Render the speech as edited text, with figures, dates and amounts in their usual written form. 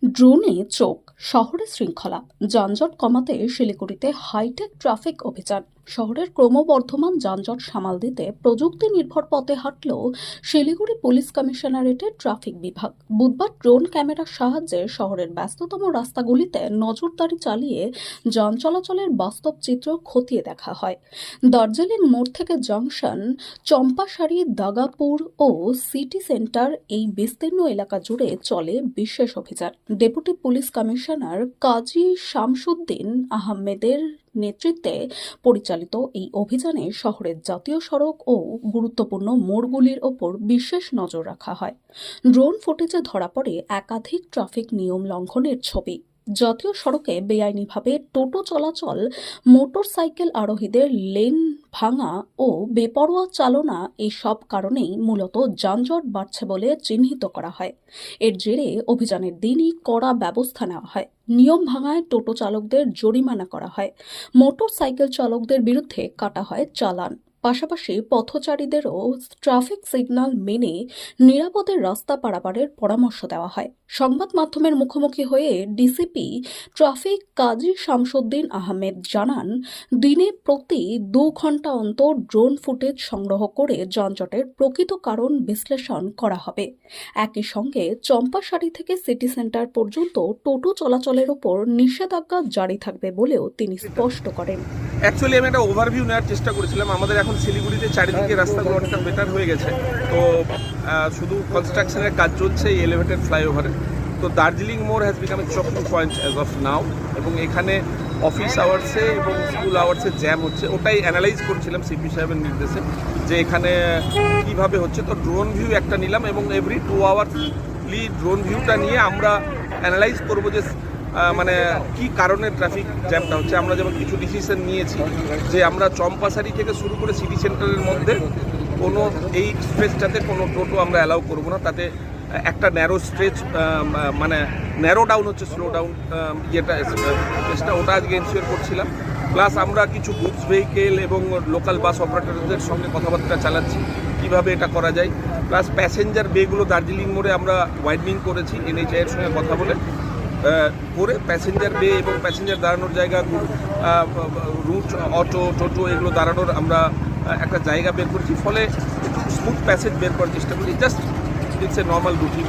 ড্রোনে চোখ শহরে শৃঙ্খলা যানজট কমাতে শিলিগুড়িতে হাইটেক ট্রাফিক অভিযান। শহরের ক্রমবর্ধমান যানজট সামাল দিতে প্রযুক্তি নির্ভর পথে হাঁটল শিলিগুড়ি পুলিশ কমিশনারেটের ট্রাফিক বিভাগ। বুধবার ড্রোন ক্যামেরার সাহায্যে শহরের ব্যস্ততম রাস্তাগুলিতে নজরদারি চালিয়ে যান চলাচলের বাস্তব চিত্র খতিয়ে দেখা হয়। দার্জিলিং মোড় থেকে জংশন, চম্পাসারি, দাগাপুর ও সিটি সেন্টার এই বিস্তীর্ণ এলাকা জুড়ে চলে বিশেষ অভিযান। ডেপুটি পুলিশ কমিশনার কাজী শামসুদ্দিন আহমেদের নেতৃত্বে পরিচালিত এই অভিযানে শহরের জাতীয় সড়ক ও গুরুত্বপূর্ণ মোড়গুলির ওপর বিশেষ নজর রাখা হয়। ড্রোন ফুটেজে ধরা পড়ে একাধিক ট্রাফিক নিয়ম লঙ্ঘনের ছবি। জাতীয় সড়কে বেআইনিভাবে টোটো চলাচল, মোটরসাইকেল আরোহীদের লেন ভাঙা ও বেপরোয়া চালনা, এই সব কারণেই মূলত যানজট বাড়ছে বলে চিহ্নিত করা হয়। এর জেরে অভিযানের দিনই কড়া ব্যবস্থা নেওয়া হয়। নিয়ম ভাঙায় টোটো চালকদের জরিমানা করা হয়, মোটরসাইকেল চালকদের বিরুদ্ধে কাটা হয় চালান। পাশাপাশি পথচারীদেরও ট্রাফিক সিগন্যাল মেনে নিরাপদে রাস্তা পারাপারের পরামর্শ দেওয়া হয়। সংবাদ মাধ্যমের মুখোমুখি হয়ে ডিসিপি ট্রাফিক কাজী শামসুদ্দিন আহমেদ জানান, দিনে প্রতি 2 ঘন্টা অন্তর ড্রোন ফুটেজ সংগ্রহ করে যানজটের প্রকৃত কারণ বিশ্লেষণ করা হবে। একই সঙ্গে চম্পাসারি থেকে সিটি সেন্টার পর্যন্ত টোটো চলাচলের ওপর নিষেধাজ্ঞা জারি থাকবে বলেও তিনি স্পষ্ট করেন। অ্যাকচুয়ালি আমি একটা ওভারভিউ নেওয়ার চেষ্টা করেছিলাম। আমাদের এখন শিলিগুড়িতে চারিদিকে রাস্তাগুলো অনেকটা বেটার হয়ে গেছে, তো শুধু কনস্ট্রাকশনের কাজ চলছে এই এলিভেটেড ফ্লাইওভারে। তো দার্জিলিং মোড় has become a choking point as of now, এবং এখানে অফিস আওয়ার্সে এবং স্কুল আওয়ার্সে জ্যাম হচ্ছে, ওটাই অ্যানালাইজ করছিলাম সিপি সাহেবের নির্দেশে যে এখানে কীভাবে হচ্ছে। তো ড্রোন ভিউ একটা নিলাম এবং এভরি 2 আওয়ারলি ড্রোন ভিউটা নিয়ে আমরা অ্যানালাইজ করবো যে মানে কি কারণে ট্রাফিক জ্যামটা হচ্ছে। আমরা যেমন কিছু ডিসিশন নিয়েছি যে আমরা চম্পাসারি থেকে শুরু করে সিটি সেন্টারের মধ্যে কোনো এই স্ট্রেচটাতে কোনো টোটো আমরা অ্যালাউ করবো না। তাতে একটা ন্যারো স্ট্রেচ, মানে ন্যারো ডাউন হচ্ছে, স্লো ডাউন ইয়েটা স্ট্রেচটা, ওটা আজকে এনশিওর করছিলাম। প্লাস আমরা কিছু গুডস ভেহিকেল এবং লোকাল বাস অপারেটরদের সঙ্গে কথাবার্তা চালাচ্ছি কীভাবে এটা করা যায়। প্লাস প্যাসেঞ্জার বেগুলো দার্জিলিং মোড়ে আমরা ওয়াইডনিং করেছি এনএইচআই এর সঙ্গে কথা বলে করে প্যাসেঞ্জার বে এবং প্যাসেঞ্জার দাঁড়ানোর জায়গা, রুট, অটো, টোটো এগুলো দাঁড়ানোর আমরা একটা জায়গা বের করেছি। ফলে স্মুথ প্যাসেজ বের করার চেষ্টা করি। Just it's a normal routine.